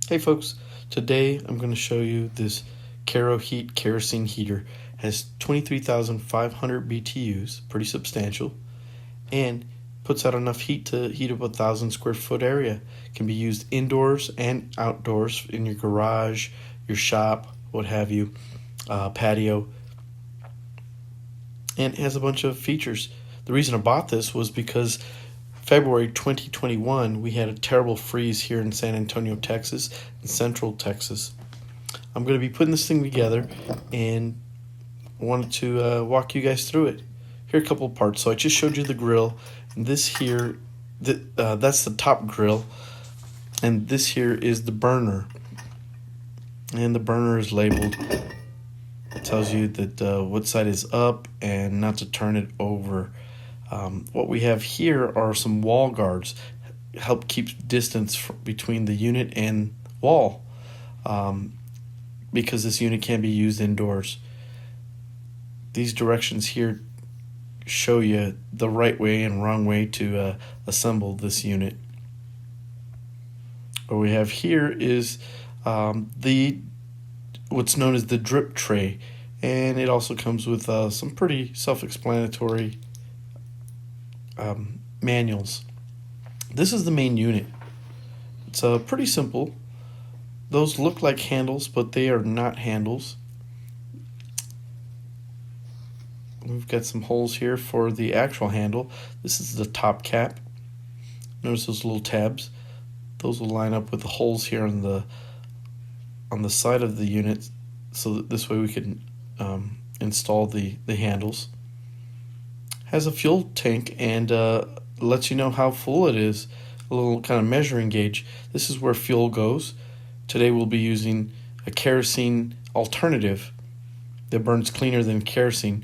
Hey folks, today I'm going to show you this KeroHeat Kerosene heater. It has 23,500 BTUs, pretty substantial, and puts out enough heat to heat up a 1,000 square foot area. It can be used indoors and outdoors in your garage, your shop, what have you, patio, and it has a bunch of features. The reason I bought this was because February 2021, we had a terrible freeze here in San Antonio, Texas, and Central Texas. I'm going to be putting this thing together and wanted to walk you guys through it. Here are a couple of parts. So I just showed you the grill, and this here, that's the top grill, and this here is the burner. And the burner is labeled. It tells you that what side is up and not to turn it over. What we have here are some wall guards, help keep distance between the unit and wall, because this unit can be used indoors. These directions here show you the right way and wrong way to assemble this unit. What we have here is what's known as the drip tray, and it also comes with some pretty self-explanatory manuals. This is the main unit. It's pretty simple. Those look like handles, but they are not handles. We've got some holes here for the actual handle. This is the top cap. Notice those little tabs. Those will line up with the holes here on the side of the unit, so that this way we can install the handles. Has a fuel tank and lets you know how full it is. A little kind of measuring gauge. This is where fuel goes. Today we'll be using a kerosene alternative that burns cleaner than kerosene,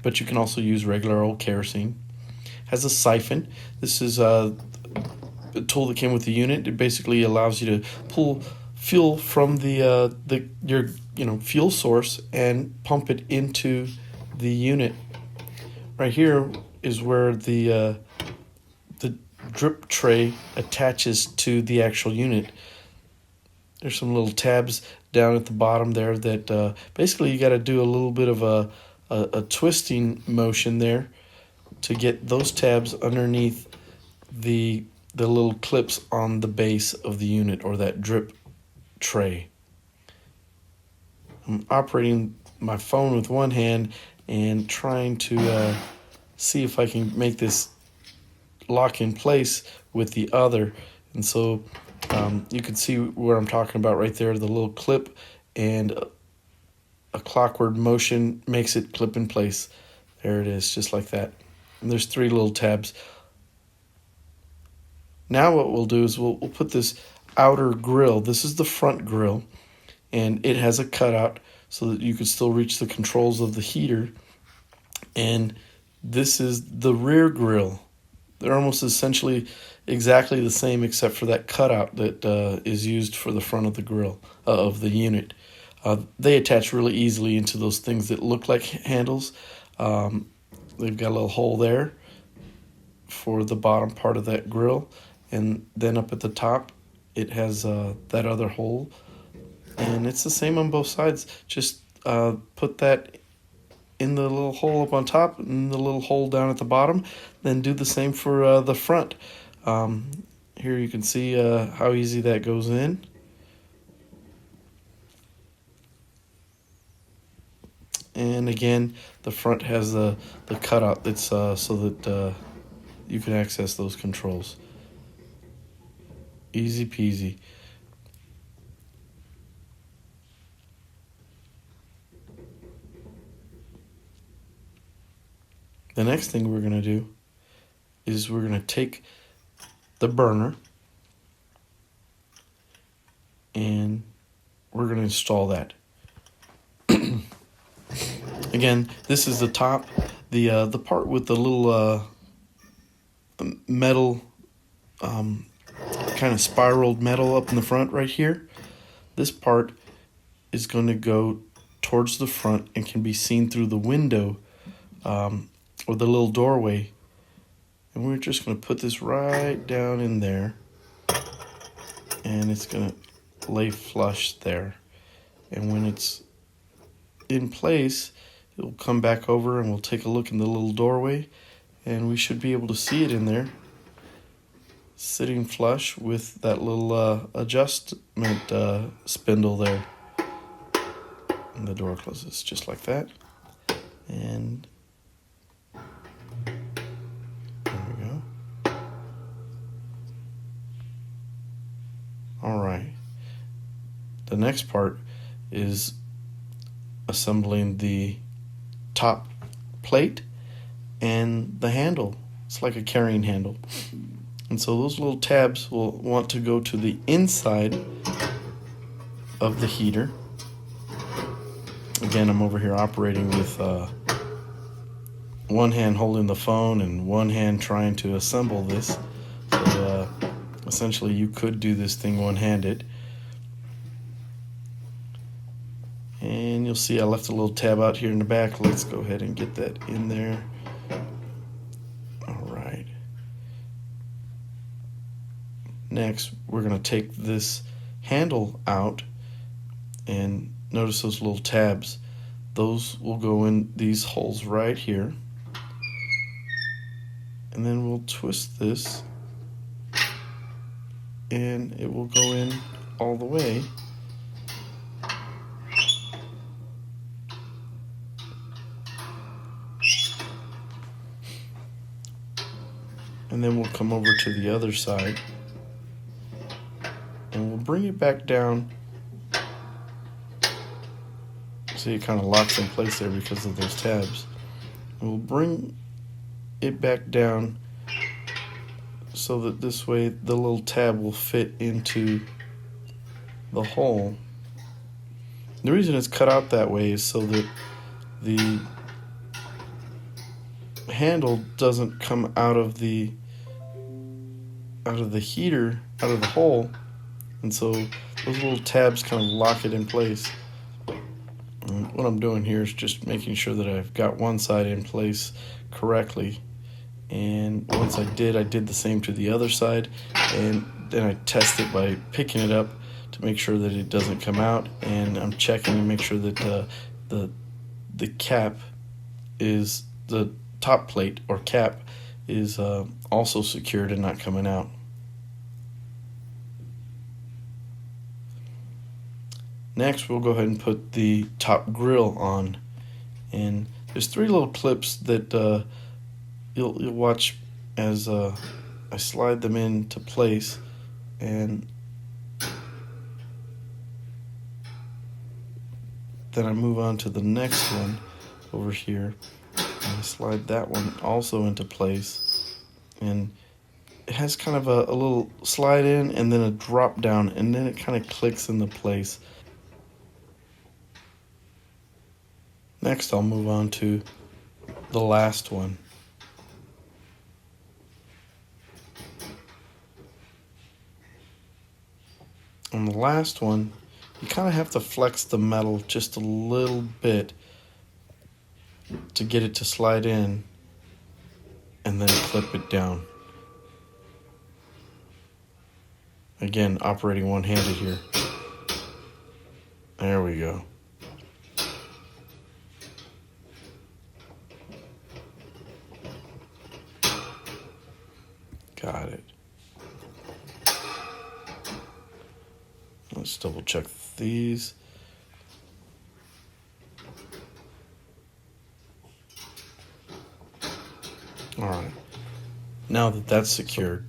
but you can also use regular old kerosene. Has a siphon. This is a tool that came with the unit. It basically allows you to pull fuel from your fuel source and pump it into the unit. Right here is where the drip tray attaches to the actual unit. There's some little tabs down at the bottom there that basically you got to do a little bit of a twisting motion there to get those tabs underneath the little clips on the base of the unit or that drip tray. I'm operating my phone with one hand and trying to see if I can make this lock in place with the other. And so you can see where I'm talking about right there. The little clip and a clockwork motion makes it clip in place. There it is, just like that. And there's 3 little tabs. Now what we'll do is we'll put this outer grill. This is the front grill, and it has a cutout so that you can still reach the controls of the heater. And this is the rear grill. They're almost essentially exactly the same except for that cutout that is used for the front of the grill of the unit. They attach really easily into those things that look like handles. They've got a little hole there for the bottom part of that grill, and then up at the top it has that other hole, and it's the same on both sides. Just put that in the little hole up on top and the little hole down at the bottom, then do the same for the front. Here you can see how easy that goes in. And again, the front has the cutout that's so that you can access those controls. Easy peasy. The next thing we're going to do is we're going to take the burner and we're going to install that. Again, this is the top, the part with the little metal, kind of spiraled metal up in the front right here. This part is going to go towards the front and can be seen through the window or the little doorway. And we're just going to put this right down in there. and it's going to lay flush there. And when it's in place, it'll come back over and we'll take a look in the little doorway, and we should be able to see it in there, sitting flush with that little adjustment spindle there. And the door closes just like that. And there we go. All right. The next part is assembling the top plate and the handle. It's like a carrying handle. And so those little tabs will want to go to the inside of the heater. Again, I'm over here operating with one hand holding the phone and one hand trying to assemble this. So essentially you could do this thing one-handed. And you'll see I left a little tab out here in the back. Let's go ahead and get that in there. All right. Next, we're going to take this handle out, and notice those little tabs. Those will go in these holes right here. And then we'll twist this, and it will go in all the way. And then we'll come over to the other side, and we'll bring it back down. See, it kind of locks in place there because of those tabs. And we'll bring it back down so that this way the little tab will fit into the hole. The reason it's cut out that way is so that the handle doesn't come out of the heater, out of the hole, and so those little tabs kind of lock it in place. And what I'm doing here is just making sure that I've got one side in place correctly, and once I did the same to the other side, and then I test it by picking it up to make sure that it doesn't come out, and I'm checking to make sure that the cap is, the top plate or cap is also secured and not coming out. Next, we'll go ahead and put the top grill on, and there's three little clips that you'll watch as I slide them into place, and then I move on to the next one over here, and I slide that one also into place, and it has kind of a little slide in and then a drop down, and then it kind of clicks into place. Next, I'll move on to the last one. On the last one, you kind of have to flex the metal just a little bit to get it to slide in, and then clip it down. Again, operating one-handed here. There we go. Got it. Let's double check these. All right. Now that that's secured.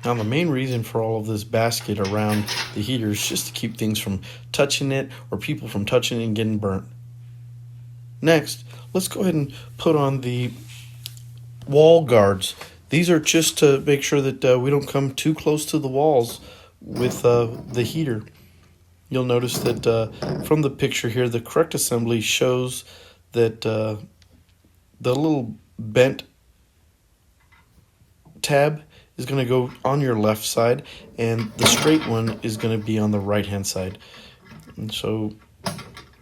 Now the main reason for all of this basket around the heater is just to keep things from touching it or people from touching it and getting burnt. Next, let's go ahead and put on the wall guards. These are just to make sure that we don't come too close to the walls with the heater. You'll notice that from the picture here, the correct assembly shows that the little bent tab is going to go on your left side, and the straight one is going to be on the right hand side. And so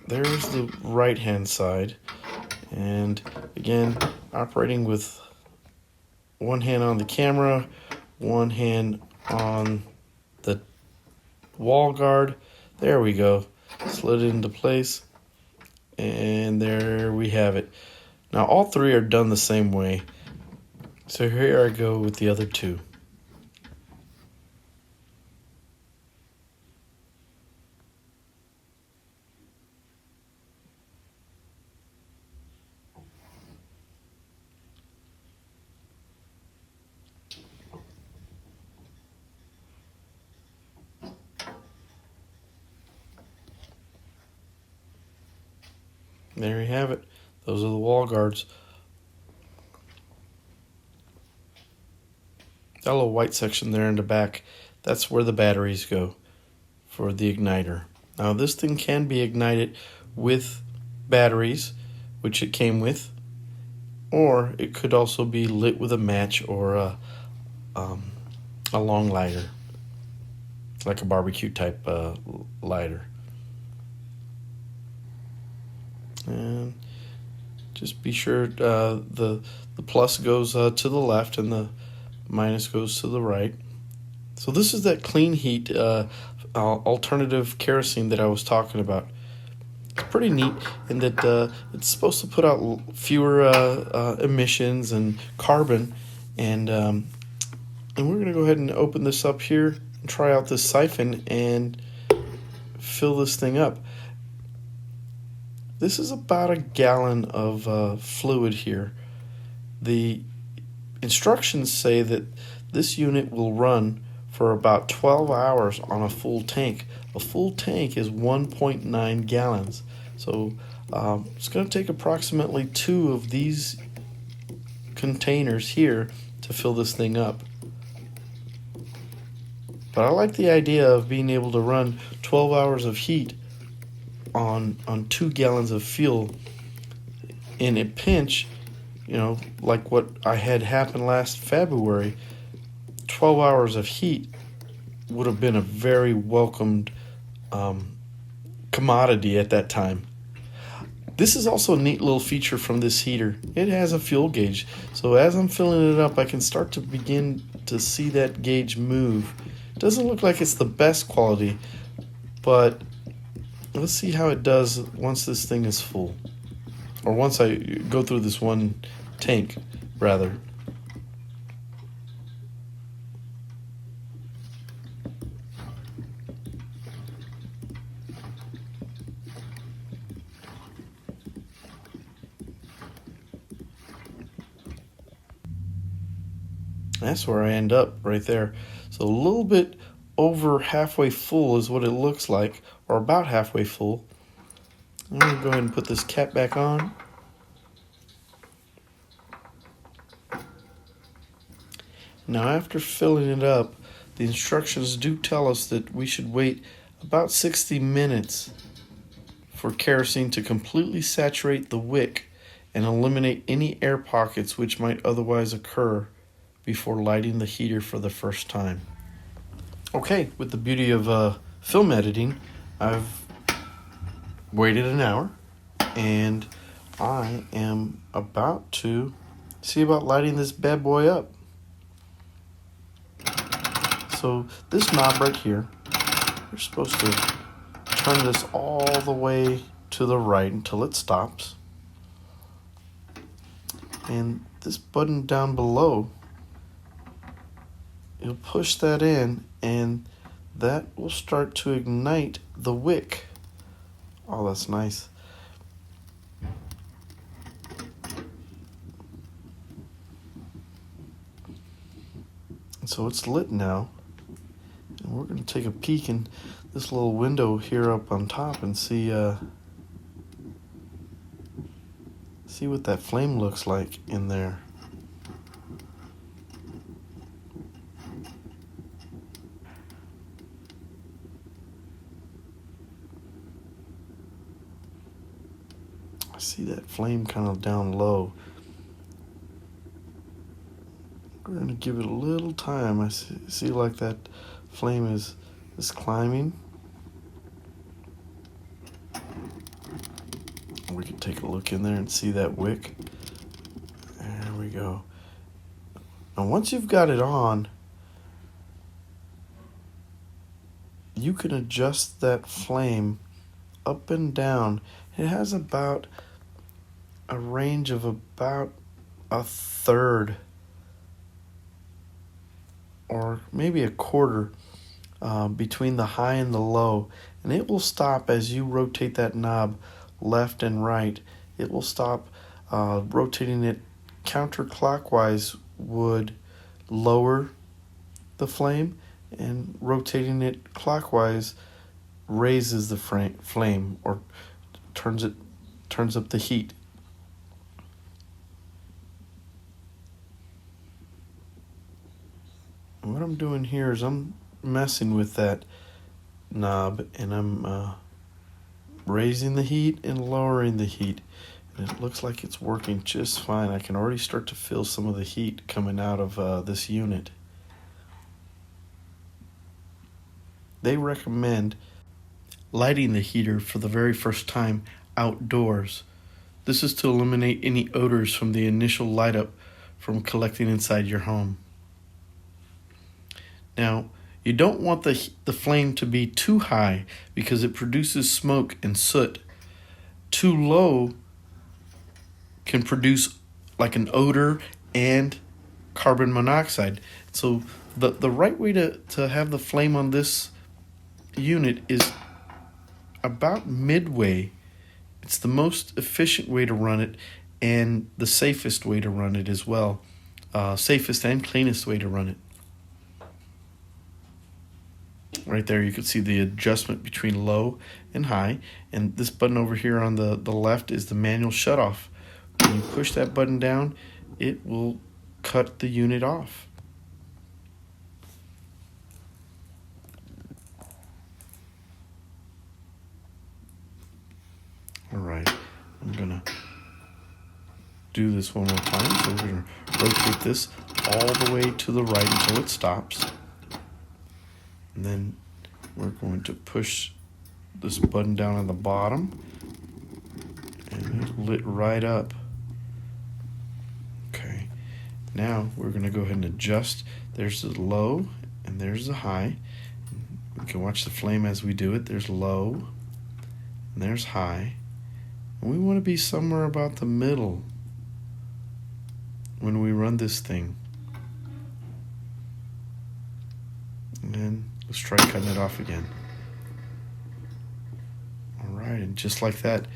there's the right hand side, and again, operating with one hand on the camera, one hand on the wall guard. There we go. Slid it into place. And there we have it. Now all three are done the same way. So here I go with the other two. There you have it. Those are the wall guards. That little white section there in the back, that's where the batteries go for the igniter. Now this thing can be ignited with batteries, which it came with, or it could also be lit with a match or a long lighter, like a barbecue type lighter. And just be sure the plus goes to the left and the minus goes to the right. So this is that clean heat alternative kerosene that I was talking about. It's pretty neat in that it's supposed to put out fewer emissions and carbon, and we're going to go ahead and open this up here and try out this siphon and fill this thing up. This is about a gallon of fluid here. The instructions say that this unit will run for about 12 hours on a full tank. A full tank is 1.9 gallons. So it's going to take approximately 2 of these containers here to fill this thing up. But I like the idea of being able to run 12 hours of heat on 2 gallons of fuel. In a pinch, you know, like what I had happen last February, 12 hours of heat would have been a very welcomed commodity at that time. This is also a neat little feature from this heater. It has a fuel gauge, so as I'm filling it up, I can start to begin to see that gauge move. It doesn't look like it's the best quality, but let's see how it does once this thing is full, or once I go through this one tank, rather. That's where I end up, right there. So a little bit over halfway full is what it looks like, or about halfway full. I'm going to go ahead and put this cap back on. Now after filling it up, the instructions do tell us that we should wait about 60 minutes for kerosene to completely saturate the wick and eliminate any air pockets which might otherwise occur before lighting the heater for the first time. Okay, with the beauty of film editing, I've waited an hour and I am about to see about lighting this bad boy up. So this knob right here, you're supposed to turn this all the way to the right until it stops. And this button down below, you'll push that in and that will start to ignite the wick. Oh, that's nice. And so it's lit now. And we're going to take a peek in this little window here up on top and see what that flame looks like in there. I see that flame kind of down low. We're going to give it a little time. I see like that flame is climbing. We can take a look in there and see that wick. There we go. Now once you've got it on, you can adjust that flame up and down. It has about a range of about a third or maybe a quarter between the high and the low, and it will stop as you rotate that knob left and right. It will stop. Rotating it counterclockwise would lower the flame, and rotating it clockwise raises the flame or turns up the heat. And what I'm doing here is I'm messing with that knob, and I'm raising the heat and lowering the heat, and it looks like it's working just fine. I can already start to feel some of the heat coming out of this unit. They recommend lighting the heater for the very first time outdoors. This is to eliminate any odors from the initial light up from collecting inside your home. Now, you don't want the flame to be too high because it produces smoke and soot. Too low can produce like an odor and carbon monoxide. So the right way to have the flame on this unit is about midway. It's the most efficient way to run it and the safest way to run it as well. Safest and cleanest way to run it. Right there you can see the adjustment between low and high, and this button over here on the left is the manual shutoff. When you push that button down, it will cut the unit off. Alright, I'm gonna do this one more time. So we're gonna rotate this all the way to the right until it stops. And then we're going to push this button down on the bottom, and it lit right up. Okay, now we're going to go ahead and adjust. There's the low and there's the high. We can watch the flame as we do it. There's low and there's high. And we want to be somewhere about the middle when we run this thing. And then let's try cutting it off again. All right, and just like that,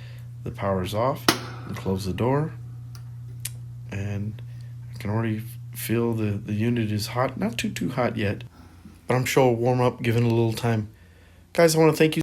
the power is off. And close the door, and I can already feel the unit is hot. Not too hot yet, but I'm sure it'll warm up given a little time. Guys, I want to thank you